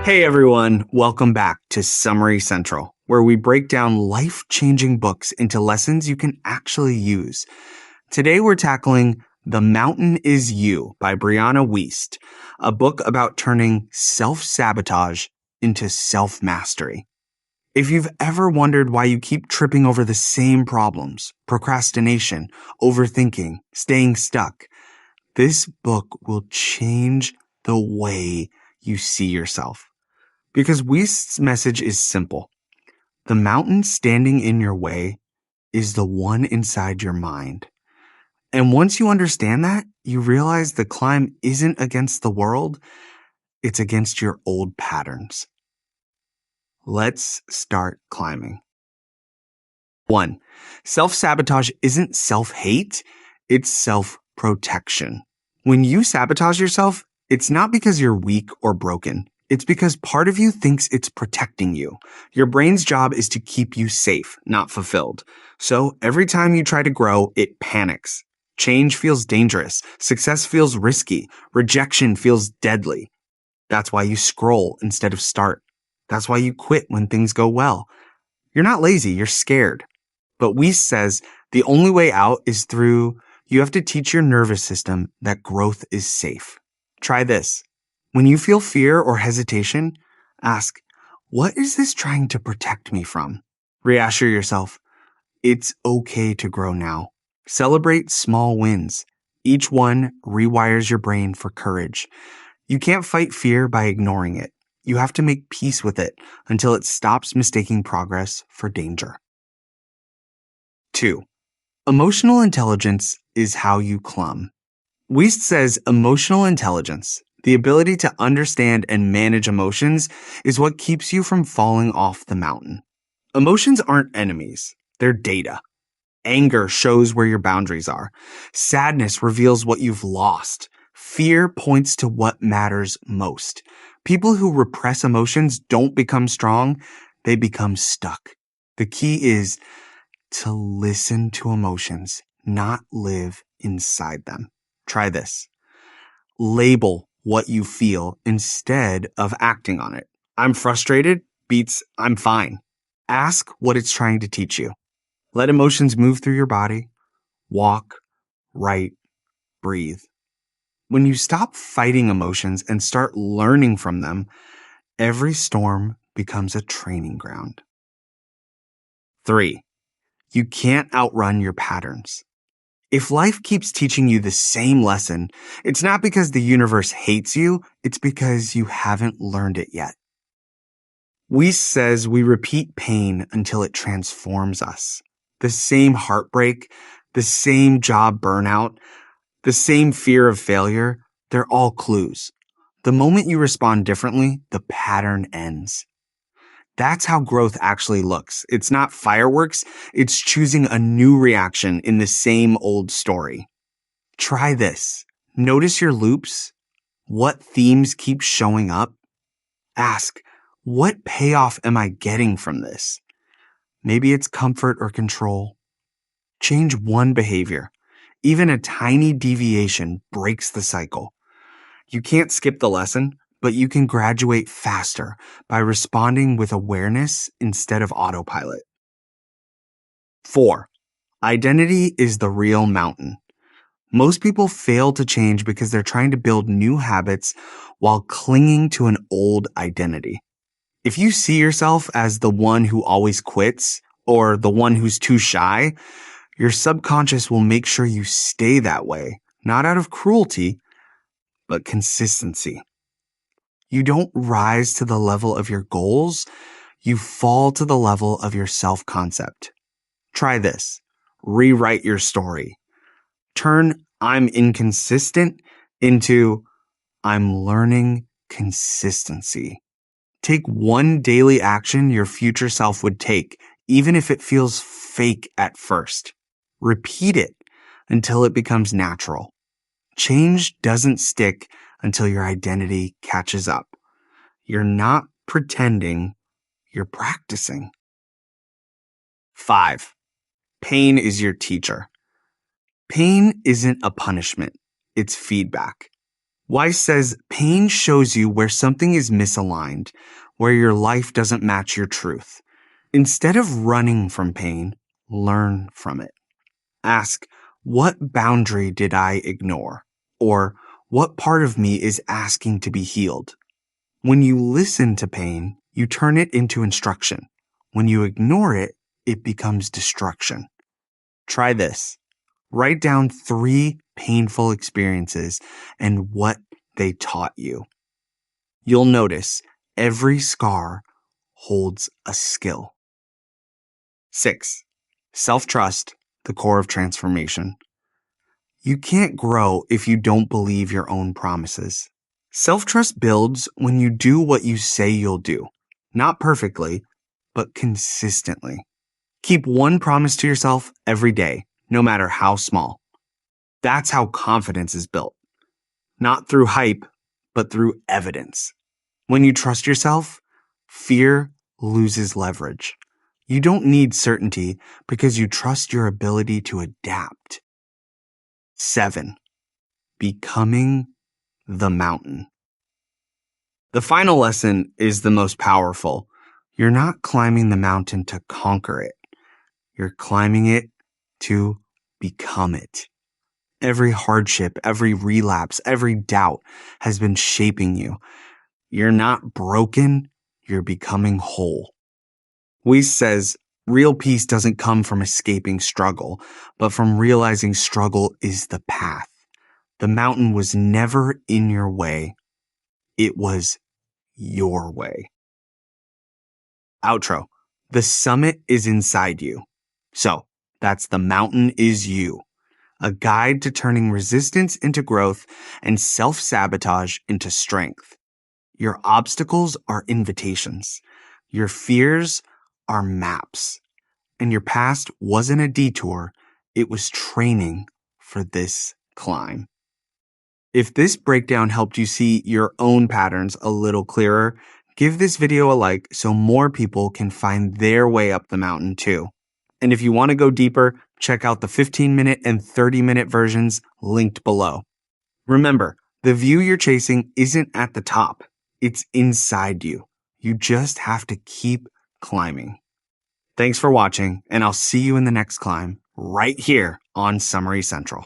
Hey everyone, welcome back to Summary Central, where we break down life-changing books into lessons you can actually use. Today we're tackling The Mountain Is You by Brianna Wiest, a book about turning self-sabotage into self-mastery. If you've ever wondered why you keep tripping over the same problems, procrastination, overthinking, staying stuck, this book will change the way you see yourself. Because Wiest's message is simple. The mountain standing in your way is the one inside your mind. And once you understand that, you realize the climb isn't against the world, it's against your old patterns. Let's start climbing. 1. Self-sabotage isn't self-hate, it's self-protection. When you sabotage yourself, it's not because you're weak or broken. It's because part of you thinks it's protecting you. Your brain's job is to keep you safe, not fulfilled. So every time you try to grow, it panics. Change feels dangerous. Success feels risky. Rejection feels deadly. That's why you scroll instead of start. That's why you quit when things go well. You're not lazy, you're scared. But Wiest says the only way out is through you have to teach your nervous system that growth is safe. Try this. When you feel fear or hesitation, ask, what is this trying to protect me from? Reassure yourself, it's okay to grow now. Celebrate small wins. Each one rewires your brain for courage. You can't fight fear by ignoring it. You have to make peace with it until it stops mistaking progress for danger. 2. Emotional intelligence is how you climb. Wiest says emotional intelligence, the ability to understand and manage emotions, is what keeps you from falling off the mountain. Emotions aren't enemies, they're data. Anger shows where your boundaries are. Sadness reveals what you've lost. Fear points to what matters most. People who repress emotions don't become strong, they become stuck. The key is to listen to emotions, not live inside them. Try this. Label what you feel instead of acting on it. I'm frustrated beats I'm fine. Ask what it's trying to teach you. Let emotions move through your body. Walk, write, breathe. When you stop fighting emotions and start learning from them, every storm becomes a training ground. 3. You can't outrun your patterns. If life keeps teaching you the same lesson, it's not because the universe hates you, it's because you haven't learned it yet. Wiest says we repeat pain until it transforms us. The same heartbreak, the same job burnout, the same fear of failure, they're all clues. The moment you respond differently, the pattern ends. That's how growth actually looks. It's not fireworks, it's choosing a new reaction in the same old story. Try this. Notice your loops. What themes keep showing up? Ask, what payoff am I getting from this? Maybe it's comfort or control. Change one behavior. Even a tiny deviation breaks the cycle. You can't skip the lesson, but you can graduate faster by responding with awareness instead of autopilot. 4. Identity is the real mountain. Most people fail to change because they're trying to build new habits while clinging to an old identity. If you see yourself as the one who always quits or the one who's too shy, your subconscious will make sure you stay that way, not out of cruelty, but consistency. You don't rise to the level of your goals, you fall to the level of your self-concept. Try this. Rewrite your story. Turn I'm inconsistent into I'm learning consistency. Take one daily action your future self would take, even if it feels fake at first. Repeat it until it becomes natural. Change doesn't stick until your identity catches up. You're not pretending, you're practicing. 5. Pain is your teacher. Pain isn't a punishment, it's feedback. Wiest says pain shows you where something is misaligned, where your life doesn't match your truth. Instead of running from pain, learn from it. Ask, what boundary did I ignore? Or what part of me is asking to be healed? When you listen to pain, you turn it into instruction. When you ignore it, it becomes destruction. Try this. Write down 3 painful experiences and what they taught you. You'll notice every scar holds a skill. 6. Self-trust, the core of transformation. You can't grow if you don't believe your own promises. Self-trust builds when you do what you say you'll do. Not perfectly, but consistently. Keep one promise to yourself every day, no matter how small. That's how confidence is built. Not through hype, but through evidence. When you trust yourself, fear loses leverage. You don't need certainty because you trust your ability to adapt. 7. Becoming the mountain. The final lesson is the most powerful. You're not climbing the mountain to conquer it. You're climbing it to become it. Every hardship, every relapse, every doubt has been shaping you. You're not broken, you're becoming whole. Wiest says, real peace doesn't come from escaping struggle, but from realizing struggle is the path. The mountain was never in your way. It was your way. Outro. The summit is inside you. So, that's The Mountain Is You, a guide to turning resistance into growth and self-sabotage into strength. Your obstacles are invitations. Your fears are maps. And your past wasn't a detour, it was training for this climb. If this breakdown helped you see your own patterns a little clearer, give this video a like so more people can find their way up the mountain too. And if you want to go deeper, check out the 15-minute and 30-minute versions linked below. Remember, the view you're chasing isn't at the top. It's inside you. You just have to keep climbing. Thanks for watching, and I'll see you in the next climb right here on Summary Central.